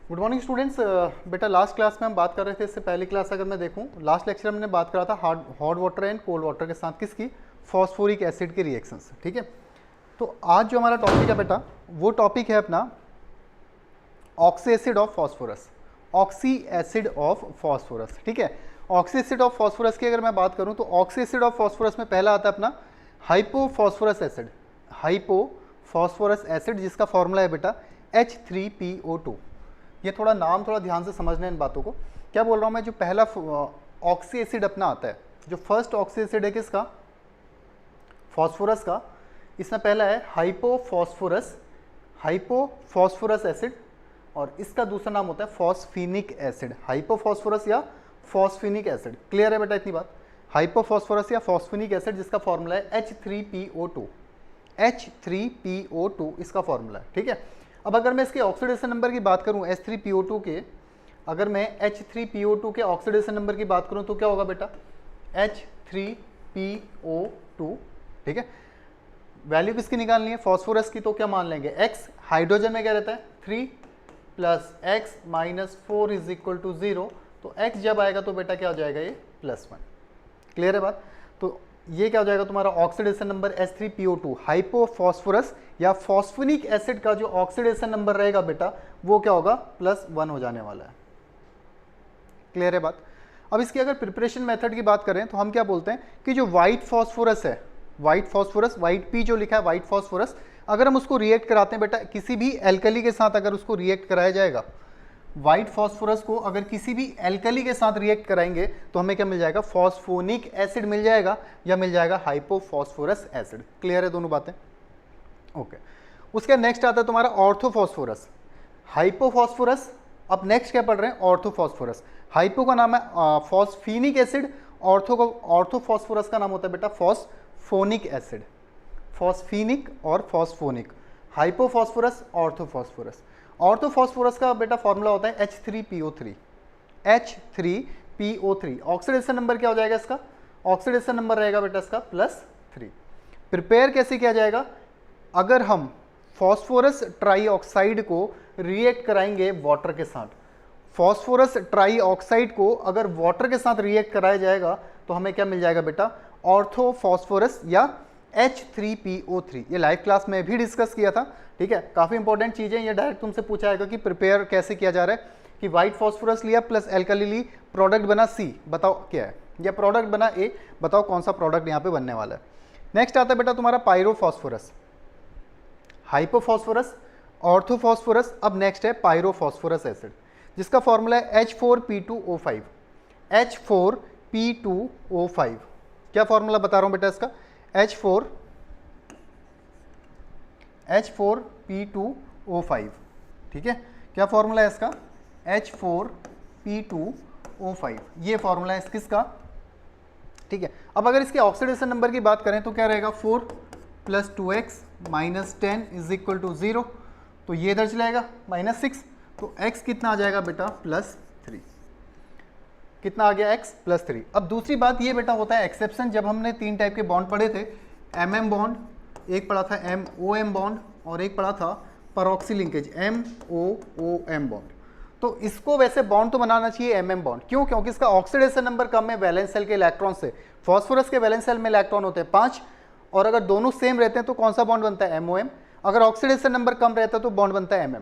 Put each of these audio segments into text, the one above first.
Good morning students. बेटा last class में हम बात कर रहे थे, इससे पहली क्लास अगर मैं देखूं, लास्ट लेक्चर में हमने बात करा था hot water and cold water के साथ किसकी, फॉस्फोरिक एसिड के रिएक्शंस। ठीक है, तो आज जो हमारा टॉपिक है बेटा वो टॉपिक है अपना oxy acid of phosphorus. Oxy acid of phosphorus, ठीक है। ऑक्सी एसिड ऑफ फॉस्फोरस की अगर मैं बात करूं तो ऑक्सी एसिड ऑफ फॉस्फोरस में पहला आता है अपना हाइपोफॉस्फोरस एसिड। हाइपोफॉस्फोरस एसिड जिसका फॉर्मूला है बेटा H3PO2। ये थोड़ा नाम थोड़ा ध्यान से समझना है इन बातों को। क्या बोल रहा हूँ मैं, जो पहला ऑक्सी एसिड अपना आता है, जो फर्स्ट ऑक्सी एसिड है किसका, फॉस्फोरस का, इसमें पहला है हाइपोफॉस्फोरस एसिड और इसका दूसरा नाम होता है फॉस्फिनिक एसिड। हाइपोफॉस्फोरस या फॉस्फिनिक एसिड, क्लियर है बेटा इतनी बात। हाइपोफॉस्फोरस या फॉस्फिनिक एसिड जिसका फॉर्मूला है H3PO2। H3PO2 इसका फॉर्मूला है, ठीक है। अब अगर मैं इसके ऑक्सीडेशन नंबर की बात करूं H3PO2 के, अगर मैं H3PO2 के ऑक्सीडेशन नंबर की बात करूं तो क्या होगा बेटा, H3PO2, ठीक है। वैल्यू किसकी निकालनी है, फॉस्फोरस की, तो क्या मान लेंगे x। हाइड्रोजन में क्या रहता है 3 + x - 4 = 0, तो x जब आएगा तो बेटा क्या हो जाएगा, ये +1। क्लियर है बात। तो ये क्या हो जाएगा तुम्हारा ऑक्सीडेशन नंबर H3PO2। हाइपोफॉस्फोरस या फॉस्फोनिक एसिड का जो ऑक्सीडेशन नंबर रहेगा बेटा वो क्या होगा, +1 हो जाने वाला है। क्लियर है बात। अब इसकी अगर प्रिपरेशन मेथड की बात करें तो हम क्या बोलते हैं कि जो व्हाइट फॉस्फोरस है, व्हाइट फॉस्फोरस, व्हाइट पी जो लिखा है व्हाइट फॉस्फोरस, अगर हम उसको रिएक्ट कराते हैं बेटा किसी भी एल्कली के साथ, अगर उसको रिएक्ट कराया जाएगा, व्हाइट फॉस्फोरस को अगर किसी भी एल्कली के साथ रिएक्ट कराएंगे तो हमें क्या मिल जाएगा, फॉस्फोनिक एसिड मिल जाएगा या मिल जाएगा हाइपोफॉस्फोरस एसिड। क्लियर है दोनों बातें, ओके। उसके नेक्स्ट आता है तुम्हारा ऑर्थोफॉस्फोरस, हाइपोफॉस्फोरस। अब नेक्स्ट क्या पढ़ रहे हैं, ऑर्थोफॉस्फोरस। हाइपो का नाम है फॉस्फिनिक एसिड, ऑर्थोफॉस्फोरस का नाम होता है बेटा फॉस्फोनिक एसिड। फॉस्फिनिक और फॉस्फोनिक, हाइपोफॉस्फोरस, ऑर्थोफॉस्फोरस। ऑर्थोफॉस्फोरस का बेटा फॉर्मूला होता है H3PO3। H3PO3 ऑक्सीडेशन नंबर क्या हो जाएगा इसका, ऑक्सीडेशन नंबर रहेगा बेटा इसका +3। प्रिपेयर कैसे किया जाएगा, अगर हम फॉस्फोरस ट्राईऑक्साइड को रिएक्ट कराएंगे वाटर के साथ, फॉस्फोरस ट्राईऑक्साइड को अगर वाटर के साथ रिएक्ट कराया जाएगा तो हमें क्या मिल जाएगा बेटा, ऑर्थोफॉस्फोरस या H3PO3। ये लाइव क्लास में भी डिस्कस किया था, ठीक है। काफ़ी इंपॉर्टेंट चीज़ें, ये डायरेक्ट तुमसे पूछा जाएगा कि प्रिपेयर कैसे किया जा रहा है, कि व्हाइट फॉस्फोरस लिया प्लस एल्कली ली, प्रोडक्ट बना C, बताओ क्या है, या प्रोडक्ट बना A, बताओ कौन सा प्रोडक्ट यहाँ पे बनने वाला है। नेक्स्ट आता है बेटा तुम्हारा पायरोफॉस्फोरस, हाइपोफॉस्फोरस, ऑर्थोफॉस्फोरस। अब नेक्स्ट है पायरोफॉस्फोरस एसिड जिसका फॉर्मूला है H4P2O5। H4P2O5 क्या फॉर्मूला बता रहा हूँ बेटा इसका, H4P2O5, ठीक है। क्या फॉर्मूला है इसका, H4P2O5, ये फॉर्मूला है किसका, ठीक है। अब अगर इसके ऑक्सीडेशन नंबर की बात करें तो क्या रहेगा, 4 + 2x - 10 = 0, तो ये इधर चलाएगा -6, तो x कितना आ जाएगा बेटा +3। कितना आ गया, x +3। अब दूसरी बात ये बेटा होता है एक्सेप्शन, जब हमने 3 टाइप के बॉन्ड पढ़े थे, MM बॉन्ड, एक पढ़ा था MOM बॉन्ड और एक पढ़ा था परऑक्सी लिंकेज MOOM बॉन्ड। तो इसको वैसे बॉन्ड तो बनाना चाहिए MM बॉन्ड, क्यों, क्योंकि इसका ऑक्सीडेशन नंबर कम है वैलेंस सेल के इलेक्ट्रॉन से। फॉस्फोरस के वैलेंस सेल में इलेक्ट्रॉन होते हैं 5, और अगर दोनों सेम रहते हैं तो कौन सा बॉन्ड बनता है, MOM। अगर ऑक्सीडेशन नंबर कम रहता है तो बॉन्ड बनता है MM।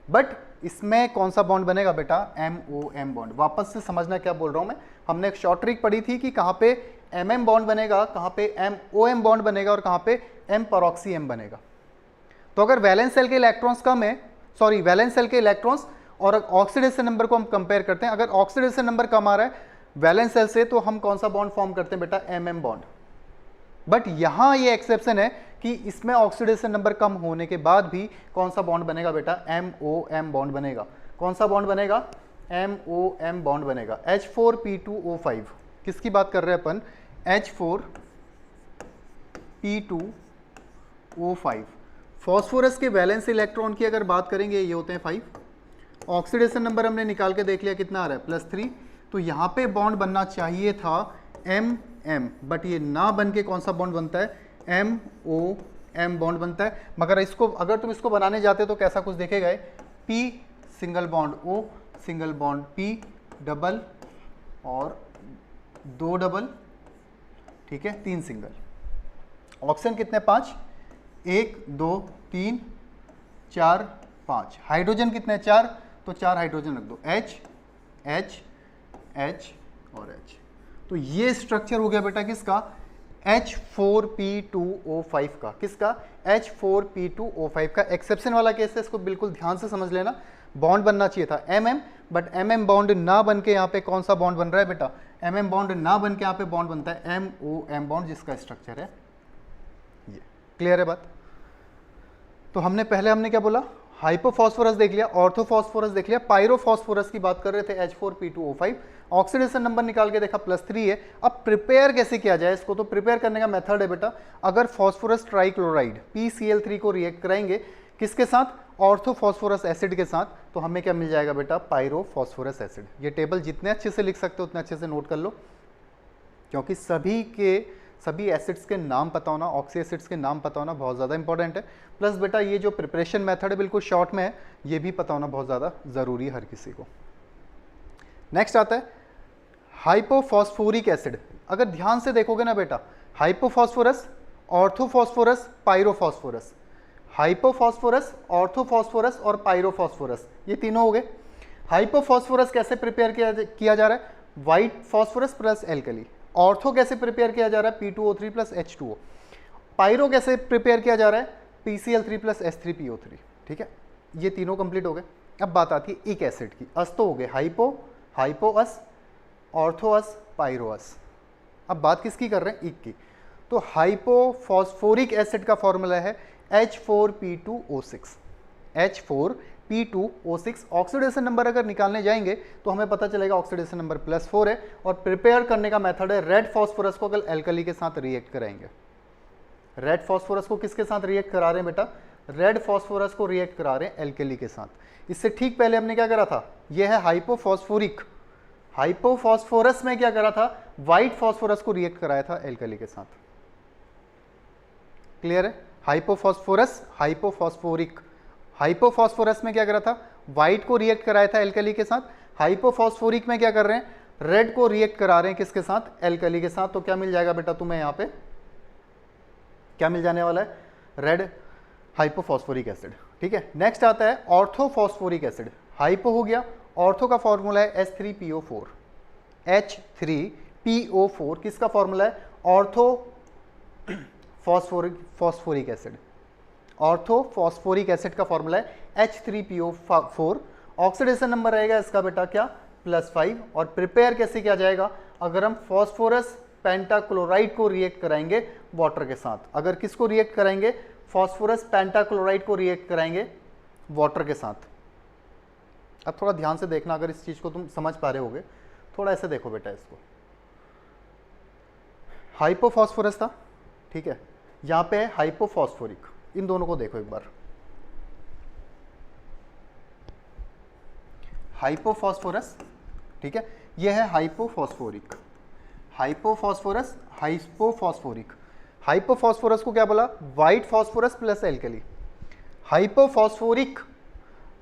बट इसमें कौन सा बॉन्ड बनेगा बेटा, MOM बॉन्ड। वापस से समझना क्या बोल रहा हूं मैं, हमने एक शॉर्ट ट्रिक पढ़ी थी कि कहाँ पे MM बॉन्ड बनेगा, कहाँ पे MOM बॉन्ड बनेगा और कहाँ पे M परऑक्सी M बनेगा। तो अगर वैलेंस सेल के इलेक्ट्रॉन्स कम है, सॉरी वैलेंस सेल के इलेक्ट्रॉन्स और ऑक्सीडेशन नंबर को हम कंपेयर करते हैं, अगर ऑक्सीडेशन नंबर कम आ रहा है वैलेंस सेल से तो हम कौन सा बॉन्ड फॉर्म करते हैं बेटा, MM बॉन्ड। बट यहाँ ये एक्सेप्शन है कि इसमें ऑक्सीडेशन नंबर कम होने के बाद भी कौन सा बॉन्ड बनेगा बेटा, MOM बॉन्ड बनेगा। कौन सा बॉन्ड बनेगा, MOM बॉन्ड बनेगा। H4P2O5 किसकी बात कर रहे हैं अपन, H4P2O5। फॉस्फोरस के वैलेंस इलेक्ट्रॉन की अगर बात करेंगे ये होते हैं 5, ऑक्सीडेशन नंबर हमने निकाल के देख लिया कितना आ रहा है +3, तो यहाँ पे बॉन्ड बनना चाहिए था MM, बट ये ना बन के कौन सा बॉन्ड बनता है, MOM बॉन्ड बनता है। मगर इसको अगर तुम इसको बनाने जाते तो कैसा कुछ देखेगा, P single bond O, single bond P, double और 2 डबल, ठीक है, 3 सिंगल। ऑक्सीजन कितने? 5, 1 2 3 4 5। हाइड्रोजन कितने? 4, तो 4 हाइड्रोजन रख दो, H H H और H। तो ये स्ट्रक्चर हो गया बेटा किसका? H4P2O5 का। किसका? H4P2O5 का। एक्सेप्शन वाला केस है, इसको बिल्कुल ध्यान से समझ लेना। बॉन्ड बनना चाहिए था MM, बट MM बॉन्ड ना बन के यहाँ पे कौन सा बॉन्ड बन रहा है बेटा? MM बॉन्ड ना बन के यहाँ पे बॉन्ड बनता है MOM बॉन्ड, जिसका स्ट्रक्चर है ये। क्लियर है बात? तो हमने क्या बोला? हाइपोफॉस्फोरस देख लिया, ऑर्थोफॉस्फोरस देख लिया, पायरोफॉस्फोरस की बात कर रहे थे H4P2O5। ऑक्सीडेशन नंबर निकाल के देखा +3 है। अब प्रिपेयर कैसे किया जाए इसको? तो प्रिपेयर करने का मेथड है बेटा, अगर फॉस्फोरस ट्राइक्लोराइड PCl3 को रिएक्ट कराएंगे किसके साथ? ऑर्थोफॉस्फोरस एसिड के साथ, तो हमें क्या मिल जाएगा बेटा? पायरोफॉस्फोरस एसिड। ये टेबल जितने अच्छे से लिख सकते हो उतने अच्छे से नोट कर लो, क्योंकि सभी एसिड्स के नाम पता होना, ऑक्सी एसिड्स के नाम पता होना बहुत ज़्यादा इंपॉर्टेंट है। प्लस बेटा ये जो प्रिपरेशन मेथड है बिल्कुल शॉर्ट में है, ये भी पता होना बहुत ज़्यादा ज़रूरी है हर किसी को। नेक्स्ट आता है हाइपोफॉस्फोरिक एसिड। अगर ध्यान से देखोगे ना बेटा, हाइपोफॉस्फोरस, ऑर्थोफॉस्फोरस, पायरोफॉस्फोरस, हाइपोफॉस्फोरस, ऑर्थोफॉस्फोरस और पायरोफॉस्फोरस, ये तीनों हो गए। हाइपोफॉस्फोरस कैसे प्रिपेयर किया जा रहा है? White phosphorus plus alkali. Ortho कैसे प्रिपेयर किया जा रहा है? P2O3 plus H2O। पायरो कैसे प्रिपेयर किया जा रहा है? PCl3 plus H3PO3। ठीक है, ये तीनों कंप्लीट हो गए। अब बात आती है इक एसिड की। अस तो हो गए, हाइपोअस, ऑर्थोअस, पायरोअस। अब बात किसकी कर रहे हैं? इक की। तो हाइपोफॉस्फोरिक एसिड का फॉर्मूला है H4P2O6। H4P2O6। ऑक्सीडेशन नंबर अगर निकालने जाएंगे तो हमें पता चलेगा ऑक्सीडेशन नंबर +4 है। और प्रिपेयर करने का मेथड है रेड फॉस्फोरस को अगर एल्कली के साथ रिएक्ट कराएंगे। रेड फॉस्फोरस को किसके साथ रिएक्ट करा रहे हैं बेटा? रेड फॉस्फोरस को रिएक्ट करा रहे हैं एल्कली के साथ। इससे ठीक पहले हमने क्या करा था? यह है हाइपोफॉस्फोरिक। हाइपोफॉस्फोरस में क्या करा था? व्हाइट फॉस्फोरस को रिएक्ट कराया था एल्कली के साथ। क्लियर है? Hypophosphorous, hypophosphoric. हाइपोफॉस्फोरस में क्या करा था? व्हाइट को रिएक्ट कराया था एल्कली के साथ। हाइपोफॉस्फोरिक में क्या कर रहे हैं? रेड को रिएक्ट करा रहे हैं किसके साथ? एल्कली के साथ। तो क्या मिल जाएगा बेटा तुम्हें यहाँ पे? क्या मिल जाने वाला है? Red hypophosphoric acid. ठीक है, नेक्स्ट आता है ऑर्थोफॉस्फोरिक एसिड। हाइपो हो गया, ऑर्थो का फॉर्मूला है H3PO4। H3PO4 किसका फॉर्मूला है? Ortho phosphoric acid. Orthophosphoric acid का फॉर्मूला है H3PO4। ऑक्सीडेशन नंबर रहेगा इसका बेटा क्या? +5। और प्रिपेयर कैसे किया जाएगा? अगर हम फॉस्फोरस पेंटाक्लोराइड को रिएक्ट कराएंगे वाटर के साथ। अगर किसको रिएक्ट कराएंगे? फॉस्फोरस पेंटाक्लोराइड को रिएक्ट कराएंगे वाटर के साथ। अब थोड़ा ध्यान से देखना, अगर इस चीज को तुम समझ पा रहे होगे। थोड़ा ऐसे देखो बेटा इसको। हाइपोफॉस्फोरस था, ठीक है, यहां पे है हाइपोफॉस्फोरिक। इन दोनों को देखो एक बार। हाइपोफॉस्फोरस, ठीक है, यह है हाइपोफॉस्फोरिक। Hypophosphorous, hypophosphoric. हाइपोफॉस्फोरस को क्या बोला? White phosphorus plus alkali. Hypophosphoric,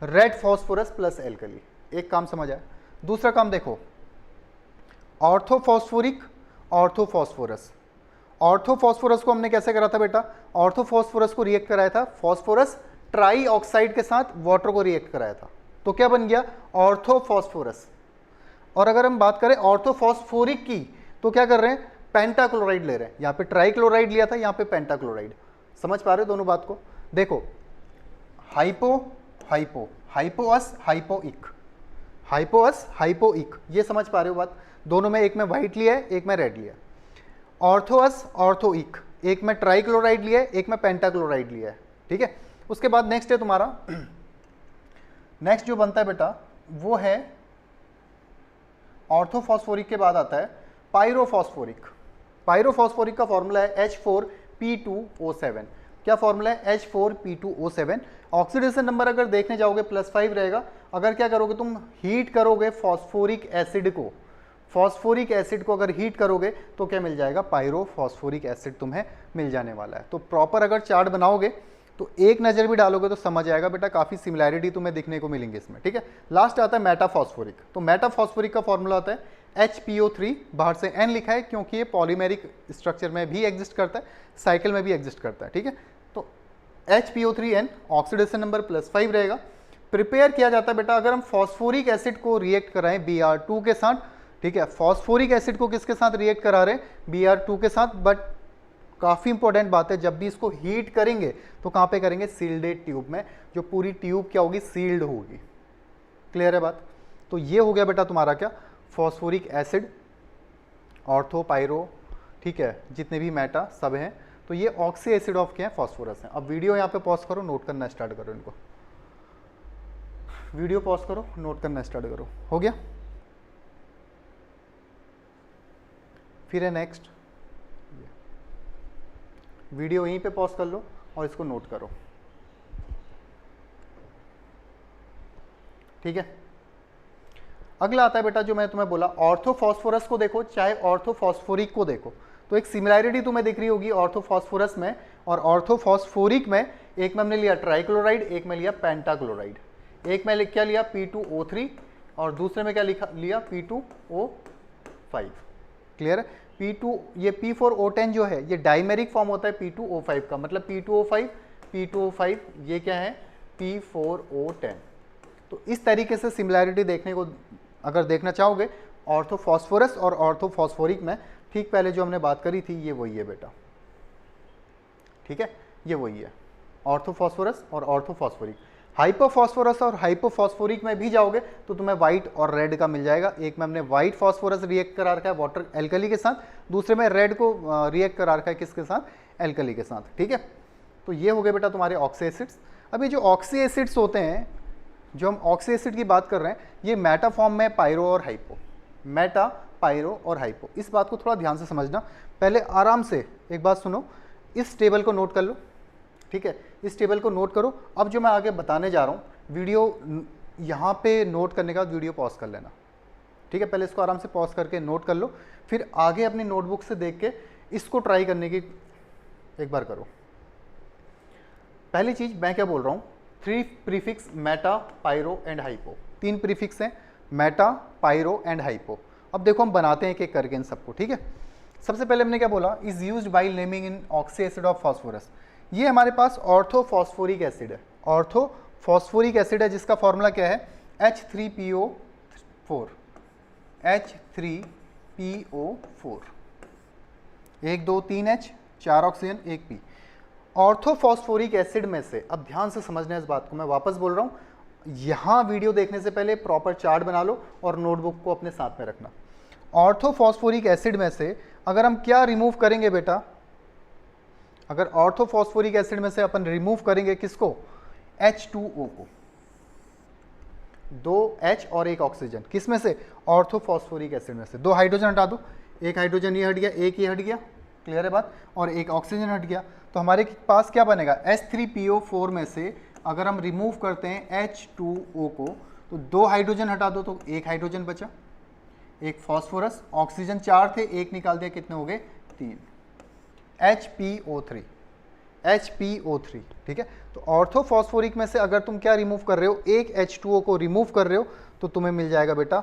red phosphorus plus alkali. एक काम समझ आया। दूसरा काम देखो, ऑर्थोफॉस्फोरिक, ऑर्थोफॉस्फोरस। ऑर्थोफॉस्फोरस को हमने कैसे करा था बेटा? ऑर्थोफॉस्फोरस को रिएक्ट कराया था फॉस्फोरस ट्राई ऑक्साइड के साथ, वाटर को रिएक्ट कराया था। तो क्या बन गया? ऑर्थोफॉस्फोरस। और अगर हम बात करें ऑर्थोफॉस्फोरिक की, तो क्या कर रहे हैं? पेंटाक्लोराइड ले रहे हैं। यहाँ पे ट्राइक्लोराइड लिया था, यहाँ पे पेंटाक्लोराइड। समझ पा रहे हो दोनों बात को? देखो, हाइपोअस, हाइपोइक। हाइपोअस, हाइपोइक, ये समझ पा रहे हो बात? दोनों में, एक में व्हाइट लिया है, एक में रेड लिया है। ऑर्थोअस, ऑर्थोइक, एक में ट्राइक्लोराइड लिया है, एक में पेंटाक्लोराइड लिया है। ठीक है, उसके बाद नेक्स्ट है तुम्हारा, नेक्स्ट जो बनता है बेटा वो है ऑर्थोफॉस्फोरिक के बाद आता है पायरोफॉस्फोरिक। पायरोफॉस्फोरिक का फॉर्मूला है H4P2O7। क्या फॉर्मूला है? H4P2O7। ऑक्सीडेशन नंबर अगर देखने जाओगे +5 रहेगा। अगर क्या करोगे तुम? हीट करोगे फॉस्फोरिक एसिड को। फॉस्फोरिक एसिड को अगर हीट करोगे तो क्या मिल जाएगा? पायरोफॉस्फोरिक एसिड तुम्हें मिल जाने वाला है। तो प्रॉपर अगर चार्ट बनाओगे तो एक नज़र भी डालोगे तो समझ आएगा बेटा, काफ़ी सिमिलैरिटी तुम्हें देखने को मिलेंगे इसमें, ठीक है। लास्ट आता है मेटाफॉस्फोरिक। तो मेटाफॉस्फोरिक का फॉर्मूला आता है HPO3, बाहर से N लिखा है क्योंकि ये पॉलीमेरिक स्ट्रक्चर में भी एग्जिस्ट करता है, साइकिल में भी एग्जिस्ट करता है, ठीक है। तो HPO3N ऑक्सीडेशन नंबर +5 रहेगा। प्रिपेयर किया जाता है बेटा, अगर हम फॉस्फोरिक एसिड को रिएक्ट कराएं Br2 के साथ, ठीक है, फॉस्फोरिक एसिड को किसके साथ रिएक्ट करा रहे हैं, Br2 के साथ। बट काफ़ी इंपॉर्टेंट बात है, जब भी इसको हीट करेंगे तो कहाँ पे करेंगे, सील्डेड ट्यूब में, जो पूरी ट्यूब क्या होगी, सील्ड होगी। क्लियर है बात। तो ये हो गया बेटा तुम्हारा क्या, फॉस्फोरिक एसिड, ऑर्थो, पायरो, ठीक है, जितने भी मेटा सब हैं। तो ये ऑक्सी एसिड ऑफ क्या है, फॉस्फोरस है। अब वीडियो यहाँ पे पॉज करो, नोट करना स्टार्ट करो इनको, वीडियो पॉज करो, नोट करना स्टार्ट करो। हो गया, फिर है नेक्स्ट, वीडियो यहीं पे पॉज कर लो और इसको नोट करो, ठीक है। अगला आता है बेटा जो मैं तुम्हें बोला, ऑर्थोफॉस्फोरस को देखो चाहे ऑर्थोफॉस्फोरिक को देखो, तो एक सिमिलैरिटी तुम्हें दिख रही होगी ऑर्थोफॉस्फोरस में और ऑर्थोफॉस्फोरिक में। एक में हमने लिया ट्राइक्लोराइड, एक में लिया पेंटाक्लोराइड। एक में क्या लिया P2O3 और दूसरे में क्या लिया P2O5। क्लियर है। P2 ये P4O10 जो है ये डाइमेरिक फॉर्म होता है P2O5 का, मतलब P2O5 ये क्या है P4O10। तो इस तरीके से सिमिलैरिटी देखने को अगर देखना चाहोगे ऑर्थोफॉस्फोरस और ऑर्थोफॉस्फोरिक में, ठीक पहले जो हमने बात करी थी ये वही है बेटा, ठीक है, ये वही है ऑर्थोफॉस्फोरस और ऑर्थोफॉस्फोरिक। हाइपोफॉस्फोरस और हाइपोफॉस्फोरिक में भी जाओगे तो तुम्हें व्हाइट और रेड का मिल जाएगा। एक में हमने व्हाइट फॉस्फोरस रिएक्ट करा रखा है वाटर एल्कली के साथ, दूसरे में रेड को रिएक्ट करा रखा है किसके साथ, एल्कली के साथ, ठीक है। तो ये हो गए बेटा तुम्हारे ऑक्सी एसिड्स। अब ये जो ऑक्सी एसिड्स होते हैं, जो हम ऑक्सी एसिड की बात कर रहे हैं, ये मेटा फॉर्म में पायरो और हाइपो, मेटा, पायरो और हाइपो। इस बात को थोड़ा ध्यान से समझना। पहले आराम से एक बात सुनो, इस टेबल को नोट कर लो, ठीक है, इस टेबल को नोट करो। अब जो मैं आगे बताने जा रहा हूँ, वीडियो यहाँ पे नोट करने का वीडियो पॉज कर लेना, ठीक है। पहले इसको आराम से पॉज करके नोट कर लो, फिर आगे अपनी नोटबुक से देख के इसको ट्राई करने की एक बार करो। पहली चीज मैं क्या बोल रहा हूँ, 3 prefix meta, pyro and hypo. 3 prefix हैं, मेटा, पायरो एंड हाइपो। अब देखो हम बनाते हैं एक एक करके इन सबको, ठीक है। सबसे पहले हमने क्या बोला, is used by naming in oxy acid of phosphorus. ये हमारे पास ऑर्थोफॉस्फोरिक एसिड है, ऑर्थोफॉस्फोरिक एसिड है जिसका फॉर्मूला क्या है H3PO4, H3PO4, 1 2 3 H, 4 oxygen 1 P। Orthophosphoric acid में से, अब ध्यान से समझना इस बात को, मैं वापस बोल रहा हूँ, यहाँ वीडियो देखने से पहले प्रॉपर चार्ट बना लो और नोटबुक को अपने साथ में रखना। ऑर्थोफॉस्फोरिक एसिड में से अगर हम क्या रिमूव करेंगे बेटा, अगर ऑर्थोफॉस्फोरिक एसिड में से अपन रिमूव करेंगे किसको, H2O को, 2 H और 1 ऑक्सीजन, किस में से, ऑर्थोफॉस्फोरिक एसिड में से। 2 हाइड्रोजन हटा दो, 1 हाइड्रोजन ये हट गया, 1 ये हट गया, क्लियर है बात, और 1 ऑक्सीजन हट गया। तो हमारे पास क्या बनेगा, H3PO4 में से अगर हम रिमूव करते हैं H2O को, तो 2 हाइड्रोजन हटा दो तो 1 हाइड्रोजन बचा, 1 फॉस्फोरस, ऑक्सीजन 4 थे, 1 निकाल दिया, कितने हो गए, 3, HPO3, HPO3, ठीक है। तो ऑर्थोफॉस्फोरिक में से अगर तुम क्या रिमूव कर रहे हो, 1 H2O को रिमूव कर रहे हो, तो तुम्हें मिल जाएगा बेटा,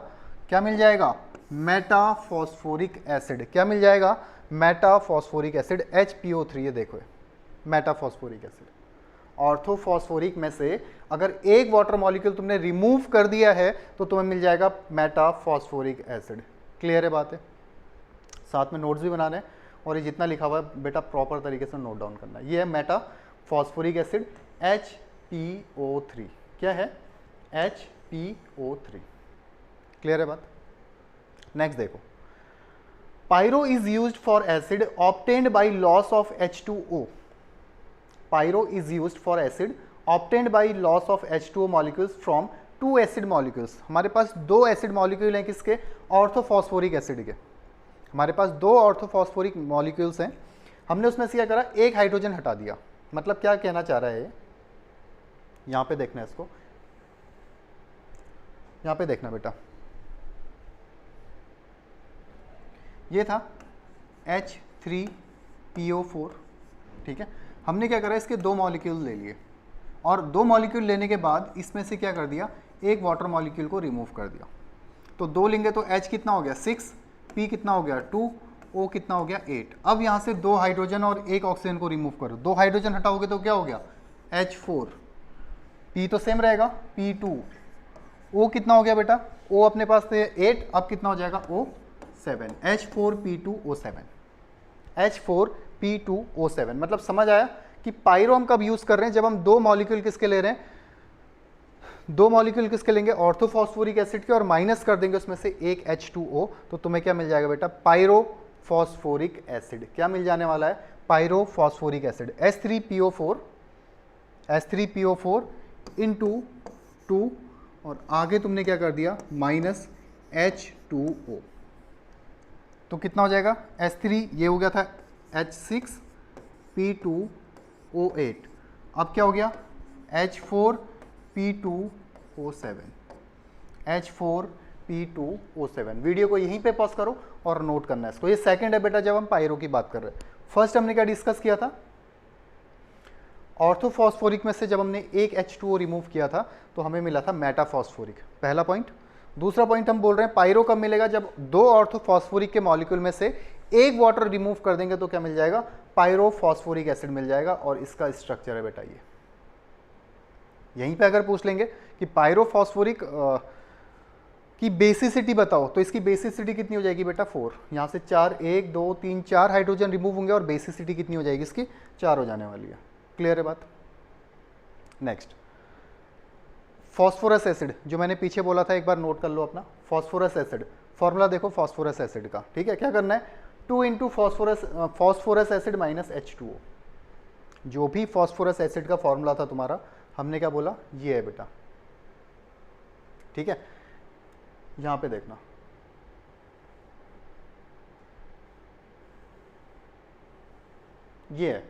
क्या मिल जाएगा, मेटाफॉस्फोरिक एसिड। क्या मिल जाएगा, मेटाफॉस्फोरिक एसिड, HPO3, ये देखो मेटाफॉस्फोरिक एसिड। ऑर्थोफॉस्फोरिक में से अगर एक वाटर मॉलिक्यूल तुमने रिमूव कर दिया है तो तुम्हें मिल जाएगा मेटाफॉस्फोरिक एसिड। क्लियर है बात है, साथ में नोट्स भी बनाने हैं और ये जितना लिखा हुआ है बेटा प्रॉपर तरीके से नोट डाउन करना है। ये है मेटाफॉस्फोरिक एसिड HPO3, क्या है, HPO3। क्लियर है बात। नेक्स्ट देखो, pyro is used for acid obtained by loss of H2O। Pyro is used for acid obtained by loss of H2O molecules from 2 acid molecules. हमारे पास 2 एसिड मॉलिक्यूल हैं किसके, orthophosphoric acid के। हमारे पास 2 ऑर्थोफॉस्फोरिक मॉलिक्यूल्स हैं, हमने उसमें से क्या करा, 1 हाइड्रोजन हटा दिया। मतलब क्या कहना चाह रहा है, यहां पे देखना है इसको, यहां पे देखना बेटा, ये था H3PO4, ठीक है। हमने क्या करा, इसके 2 मॉलिक्यूल ले लिए और 2 मॉलिक्यूल लेने के बाद इसमें से क्या कर दिया, एक वाटर मॉलिक्यूल को रिमूव कर दिया। तो 2 लेंगे तो H कितना हो गया 6, P कितना हो गया 2, O कितना हो गया 8। अब यहाँ से 2 हाइड्रोजन और 1 ऑक्सीजन को रिमूव करो, 2 हाइड्रोजन हटाओगे तो क्या हो गया H4, P तो सेम रहेगा P2, O कितना हो गया बेटा, O अपने पास थे 8, अब कितना हो जाएगा O7, H4P2O7, H4P2O7। मतलब समझ आया कि पायरो हम कब यूज कर रहे हैं, जब हम 2 मॉलिक्यूल किसके ले रहे हैं, 2 मॉलिक्यूल किसके लेंगे, ऑर्थोफॉस्फोरिक एसिड के, और माइनस कर देंगे उसमें से एक H2O, तो तुम्हें क्या मिल जाएगा बेटा, पायरोफॉस्फोरिक एसिड। क्या मिल जाने वाला है, पायरोफॉस्फोरिक एसिड, H3PO4 इंटू 2 और आगे तुमने क्या कर दिया माइनस H2O, तो कितना हो जाएगा H3, ये हो गया था H6P2O8, अब क्या हो गया H4P2O7। वीडियो को यहीं पे पॉज करो और नोट करना है इसको। ये सेकंड है बेटा जब हम पायरो की बात कर रहे हैं। फर्स्ट हमने क्या डिस्कस किया था, ऑर्थोफॉस्फोरिक में से जब हमने एक H2O रिमूव किया था तो हमें मिला था मेटाफॉस्फोरिक, पहला पॉइंट। दूसरा पॉइंट हम बोल रहे हैं पायरो कब मिलेगा, जब 2 ऑर्थोफॉस्फोरिक के मॉलिक्यूल में से एक वाटर रिमूव कर देंगे तो क्या मिल जाएगा, पायरोफॉस्फोरिक एसिड मिल जाएगा। और इसका स्ट्रक्चर है बेटा ये, यहीं पे अगर पूछ लेंगे कि पायरोफॉस्फोरिक की बेसिसिटी बताओ, तो इसकी बेसिसिटी कितनी हो जाएगी बेटा 4। यहाँ से 4, 1 2 3 4 हाइड्रोजन रिमूव होंगे और बेसिसिटी कितनी हो जाएगी इसकी, 4 हो जाने वाली है। क्लियर है बात। नेक्स्ट फॉस्फोरस एसिड, जो मैंने पीछे बोला था एक बार नोट कर लो अपना। फॉस्फोरस एसिड फॉर्मूला देखो फॉस्फोरस एसिड का, ठीक है। क्या करना है, 2 into phosphorous acid minus H2O। जो भी फॉस्फोरस एसिड का फॉर्मूला था तुम्हारा, हमने क्या बोला, ये है बेटा, ठीक है। यहां पे देखना, ये है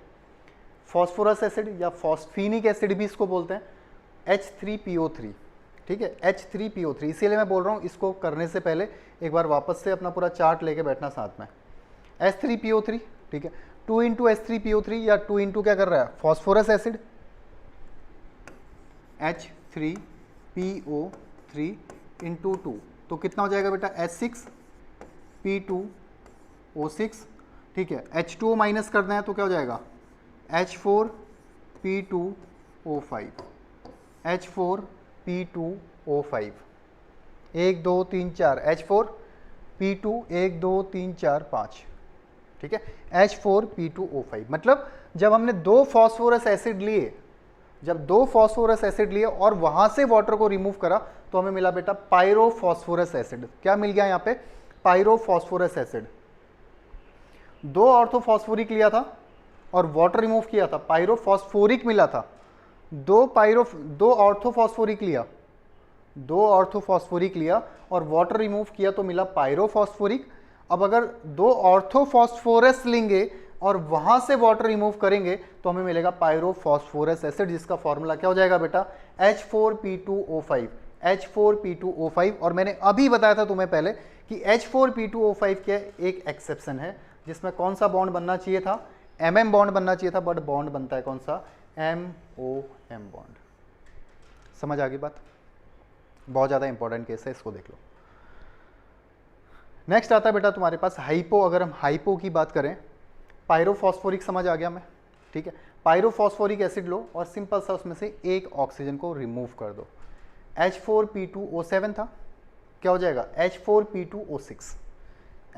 फॉस्फोरस एसिड या फॉस्फीनिक एसिड भी इसको बोलते हैं, H3PO3, ठीक है, H3PO3। इसीलिए मैं बोल रहा हूँ इसको करने से पहले एक बार वापस से अपना पूरा चार्ट लेके बैठना साथ में। H3PO3, ठीक है, 2 इंटू H3PO3 या 2 इंटू क्या कर रहा है फॉस्फोरस एसिड H3PO3 इंटू 2, तो कितना हो जाएगा बेटा H6P2O6, ठीक है। H2O माइनस करना है तो क्या हो जाएगा H4P2O5, H4P2O5, 1 2 3 4 H4P2 1 2 3 4 5, ठीक है, H4P2O5। मतलब जब हमने 2 फॉस्फोरस एसिड लिए, जब 2 फॉस्फोरस एसिड लिए और वहां से वाटर को रिमूव करा तो हमें मिला बेटा पायरोफॉस्फोरस एसिड। क्या मिल गया यहाँ पे, पायरोफॉस्फोरस एसिड। 2 ऑर्थोफॉस्फोरिक लिया था और वाटर रिमूव किया था, पायरोफॉस्फोरिक मिला था। 2 ऑर्थोफॉस्फोरिक लिया, 2 ऑर्थोफॉस्फोरिक लिया और वाटर रिमूव किया तो मिला पायरोफॉस्फोरिक। अब अगर 2 ऑर्थोफॉस्फोरस लेंगे और वहां से वाटर रिमूव करेंगे तो हमें मिलेगा पायरोफॉस्फोरस एसिड, जिसका फॉर्मूला क्या हो जाएगा बेटा H4P2O5, H4P2O5। और मैंने अभी बताया था तुम्हें पहले कि H4P2O5 के एक एक्सेप्शन है, जिसमें कौन सा बॉन्ड बनना चाहिए था, MM बॉन्ड बनना चाहिए था, बट बॉन्ड बनता है कौन सा, MOM बॉन्ड। समझ आ गई बात, बहुत ज्यादा इंपॉर्टेंट केस है, इसको देख लो। नेक्स्ट आता है बेटा तुम्हारे पास हाइपो। अगर हम हाइपो की बात करें, पायरोफॉस्फोरिक समझ आ गया हमें, ठीक है। पायरोफॉस्फोरिक एसिड लो और सिंपल सा उसमें से एक ऑक्सीजन को रिमूव कर दो। H4P2O7 था, क्या हो जाएगा H4P2O6,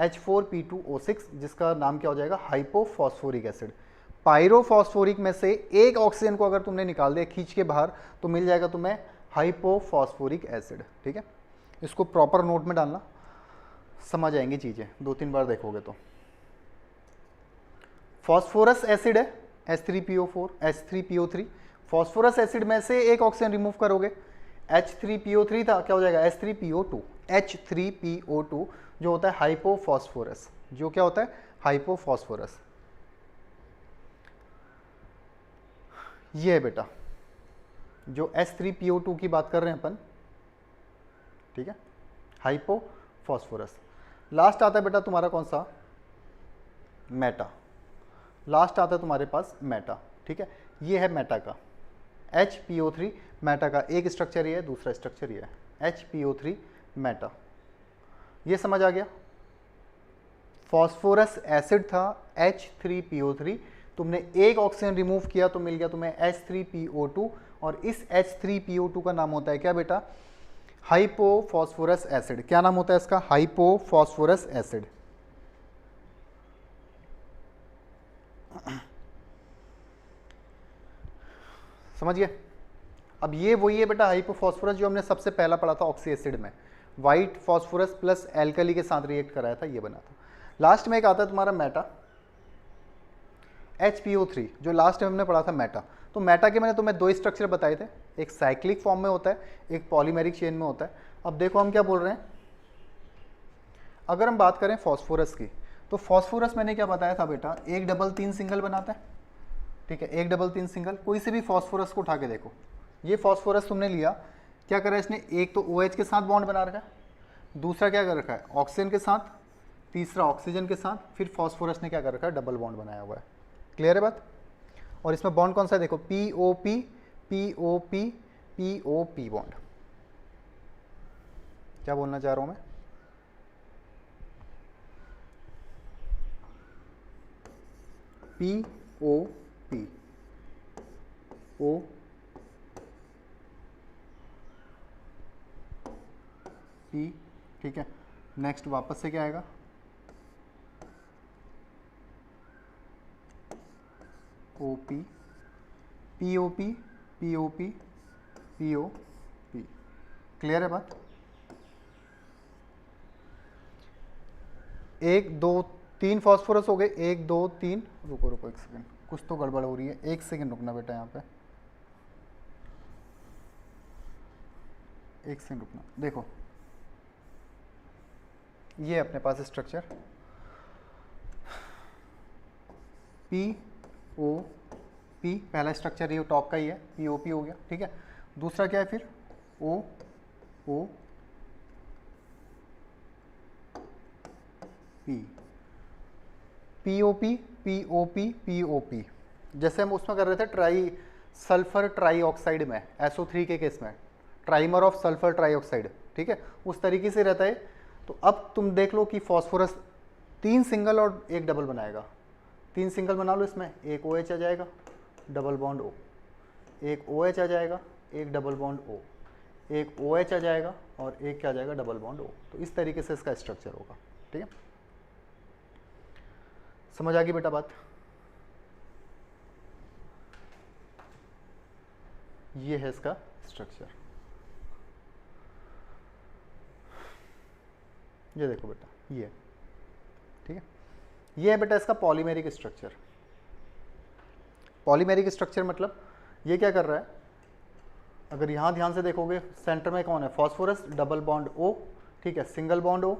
H4P2O6, जिसका नाम क्या हो जाएगा हाइपोफॉस्फोरिक एसिड। पायरोफॉस्फोरिक में से एक ऑक्सीजन को अगर तुमने निकाल दिया खींच के बाहर तो मिल जाएगा तुम्हें हाइपोफॉस्फोरिक एसिड, ठीक है। इसको प्रॉपर नोट में डालना, समझ आएंगी चीजें, 2-3 बार देखोगे तो। फॉस्फोरस एसिड है H3PO4, H3PO3। फॉस्फोरस एसिड में से एक ऑक्सीजन रिमूव करोगे, H3PO3 था, क्या हो जाएगा H3PO2, H3PO2 जो होता है हाइपोफॉस्फोरस, जो क्या होता है हाइपोफॉस्फोरस। ये है बेटा जो H3PO2 की बात कर रहे हैं अपन, ठीक है, हाइपोफॉस्फोरस। लास्ट आता है बेटा तुम्हारा कौन सा, मेटा। लास्ट आता है तुम्हारे पास मेटा। ठीक है, ये है मेटा का HPO3 मेटा का एक स्ट्रक्चर ये है, दूसरा स्ट्रक्चर ये है HPO3 मेटा। ये समझ आ गया। फॉस्फोरस एसिड था H3PO3, तुमने एक ऑक्सीजन रिमूव किया तो मिल गया तुम्हें H3PO2, और इस H3PO2 का नाम होता है क्या बेटा? Hypophosphorous acid. क्या नाम होता है इसका? Hypophosphorous acid. समझिए। अब ये वही है बेटा हाइपोफॉस्फोरस जो हमने सबसे पहला पढ़ा था ऑक्सी एसिड में, व्हाइट फॉस्फोरस प्लस एल्कली के साथ रिएक्ट कराया था, ये बना था। लास्ट में एक आता है तुम्हारा मेटा, HPO3, जो लास्ट में हमने पढ़ा था मेटा। तो मेटा के मैंने तुम्हें दो स्ट्रक्चर बताए थे, एक साइक्लिक फॉर्म में होता है, एक पॉलीमेरिक चेन में होता है। अब देखो हम क्या बोल रहे हैं, अगर हम बात करें फॉस्फोरस की, तो फॉस्फोरस मैंने क्या बताया था बेटा, एक डबल तीन सिंगल बनाता है, ठीक है, एक डबल तीन सिंगल। कोई से भी फॉस्फोरस को उठा के देखो, ये फॉस्फोरस तुमने लिया, क्या करा इसने, एक तो OH के साथ बॉन्ड बना रखा है, दूसरा क्या कर रखा है ऑक्सीजन के साथ, तीसरा ऑक्सीजन के साथ, फिर फॉस्फोरस ने क्या कर रखा है, डबल बॉन्ड बनाया हुआ है। क्लियर है बात? और इसमें बॉन्ड कौन सा है देखो, POP POP POP बॉन्ड। क्या बोलना चाह रहा हूं मैं, POP O P, ठीक है। नेक्स्ट वापस से क्या आएगा, OP POP POP POP। Clear है बात? एक दो तीन फॉस्फोरस हो गए, एक दो तीन, रुको रुको एक सेकंड, कुछ तो गड़बड़ हो रही है, एक सेकंड रुकना बेटा, यहाँ पे एक सेकंड रुकना। देखो ये अपने पास स्ट्रक्चर POP, पहला स्ट्रक्चर ये टॉप का ही है, POP हो गया, ठीक है। दूसरा क्या है फिर, OP POP POP POP। जैसे हम उसमें कर रहे थे ट्राई सल्फर ट्राई ऑक्साइड में, SO3 के केस में, trimer of sulphur try oxide, ठीक है, उस तरीके से रहता है। तो अब तुम देख लो कि फॉस्फोरस तीन सिंगल और एक डबल बनाएगा, तीन सिंगल बना लो, इसमें एक OH आ जाएगा, डबल बॉन्ड O, एक OH आ जाएगा, एक डबल बॉन्ड O, एक OH आ जाएगा और एक क्या आ जाएगा, डबल बॉन्ड O। तो इस तरीके से इसका स्ट्रक्चर होगा, ठीक है। समझ आ गई बेटा बात? ये है इसका स्ट्रक्चर। ये देखो बेटा, ये ठीक है, ये है बेटा इसका पॉलीमेरिक स्ट्रक्चर। पॉलीमेरिक स्ट्रक्चर मतलब ये क्या कर रहा है, अगर यहाँ ध्यान से देखोगे सेंटर में कौन है, फॉस्फोरस, डबल बॉन्ड O, ठीक है, सिंगल बॉन्ड O,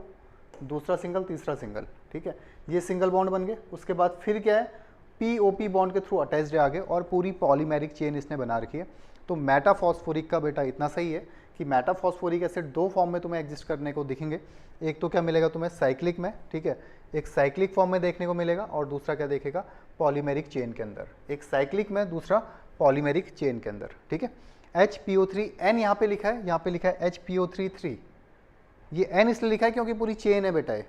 दूसरा सिंगल, तीसरा सिंगल, ठीक है, ये सिंगल बॉन्ड बन गए। उसके बाद फिर क्या है, POP बॉन्ड के थ्रू अटैच्ड है आगे, और पूरी पॉलीमेरिक चेन इसने बना रखी है। तो मेटाफॉस्फोरिक का बेटा इतना सही है कि मेटाफॉस्फोरिक एसिड दो फॉर्म में तुम्हें एग्जिस्ट करने को दिखेंगे। एक तो क्या मिलेगा तुम्हें साइक्लिक में, ठीक है, एक साइक्लिक फॉर्म में देखने को मिलेगा, और दूसरा क्या देखेगा, पॉलीमेरिक चेन के अंदर, एक साइक्लिक में, दूसरा पॉलीमेरिक चेन के अंदर, ठीक है। HPO3 N यहाँ पे लिखा है, यहाँ पे लिखा है HPO3 ये N इसलिए लिखा है क्योंकि पूरी चेन है बेटा, ये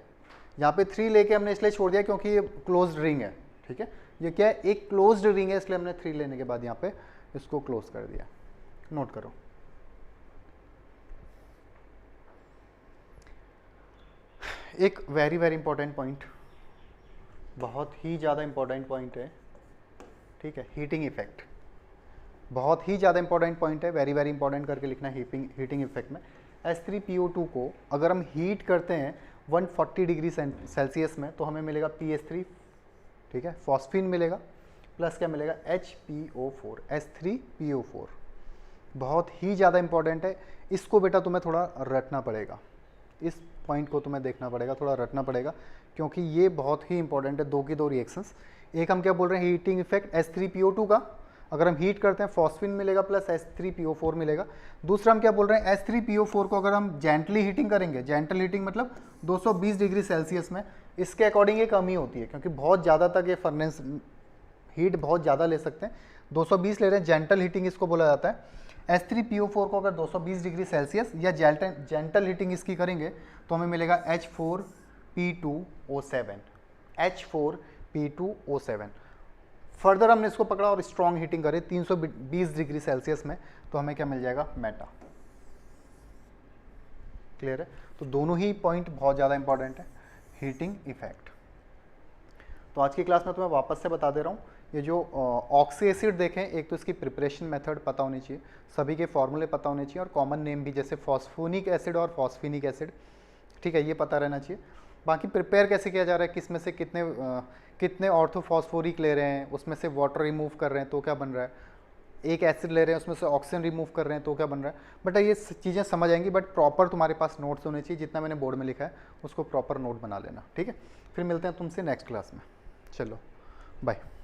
यहाँ पे 3 लेके हमने इसलिए छोड़ दिया क्योंकि ये क्लोज्ड रिंग है, ठीक है, ये क्या है, एक क्लोज्ड रिंग है, इसलिए हमने 3 लेने के बाद यहाँ पे इसको क्लोज कर दिया। नोट करो। एक वेरी वेरी इंपॉर्टेंट पॉइंट, बहुत ही ज़्यादा इंपॉर्टेंट पॉइंट है, ठीक है, हीटिंग इफेक्ट, बहुत ही ज़्यादा इंपॉर्टेंट पॉइंट है, वेरी वेरी इंपॉर्टेंट करके लिखना है। हीटिंग इफेक्ट में H3PO2 को अगर हम हीट करते हैं 140 डिग्री सेल्सियस में, तो हमें मिलेगा PS3, ठीक है, फॉस्फीन मिलेगा, प्लस क्या मिलेगा, HPO4, H3PO4। बहुत ही ज़्यादा इंपॉर्टेंट है, इसको बेटा तुम्हें थोड़ा रटना पड़ेगा, इस पॉइंट को तुम्हें देखना पड़ेगा, थोड़ा रटना पड़ेगा, क्योंकि ये बहुत ही इंपॉर्टेंट है। दो की दो रिएक्शंस, एक हम क्या बोल रहे हैं, हीटिंग इफेक्ट H3PO2 का, अगर हम हीट करते हैं फॉस्फीन मिलेगा प्लस H3PO4 मिलेगा। दूसरा हम क्या बोल रहे हैं, H3PO4 को अगर हम जेंटली हीटिंग करेंगे, जेंटल हीटिंग मतलब 220 डिग्री सेल्सियस में, इसके अकॉर्डिंग ये कम ही होती है, क्योंकि बहुत ज़्यादा तक ये फर्नेस हीट बहुत ज़्यादा ले सकते हैं, 220 ले रहे हैं, जेंटल हीटिंग इसको बोला जाता है। H3PO4 को अगर 220 डिग्री सेल्सियस या जेंटल हीटिंग इसकी करेंगे तो हमें मिलेगा H4P2O7, H4P2O7। फर्दर हमने इसको पकड़ा और स्ट्रॉन्ग हीटिंग करी 320 डिग्री सेल्सियस में, तो हमें क्या मिल जाएगा, मेटा। क्लियर है? तो दोनों ही पॉइंट बहुत ज़्यादा इंपॉर्टेंट है, हीटिंग इफेक्ट। तो आज की क्लास में तुम्हें वापस से बता दे रहा हूँ, ये जो ऑक्सी एसिड देखें, एक तो इसकी प्रिपरेशन मेथड पता होनी चाहिए, सभी के फॉर्मूले पता होने चाहिए, और कॉमन नेम भी जैसे फॉस्फोनिक एसिड और फॉस्फिनिक एसिड, ठीक है, ये पता रहना चाहिए। बाकी प्रिपेयर कैसे किया जा रहा है, किस में से कितने ऑर्थोफॉस्फोरिक ले रहे हैं, उसमें से वाटर रिमूव कर रहे हैं तो क्या बन रहा है, एक एसिड ले रहे हैं उसमें से ऑक्सीजन रिमूव कर रहे हैं तो क्या बन रहा है, बट ये चीज़ें समझ आएंगी, बट प्रॉपर तुम्हारे पास नोट्स होने चाहिए, जितना मैंने बोर्ड में लिखा है उसको प्रॉपर नोट बना लेना, ठीक है। फिर मिलते हैं तुमसे नेक्स्ट क्लास में, चलो बाय।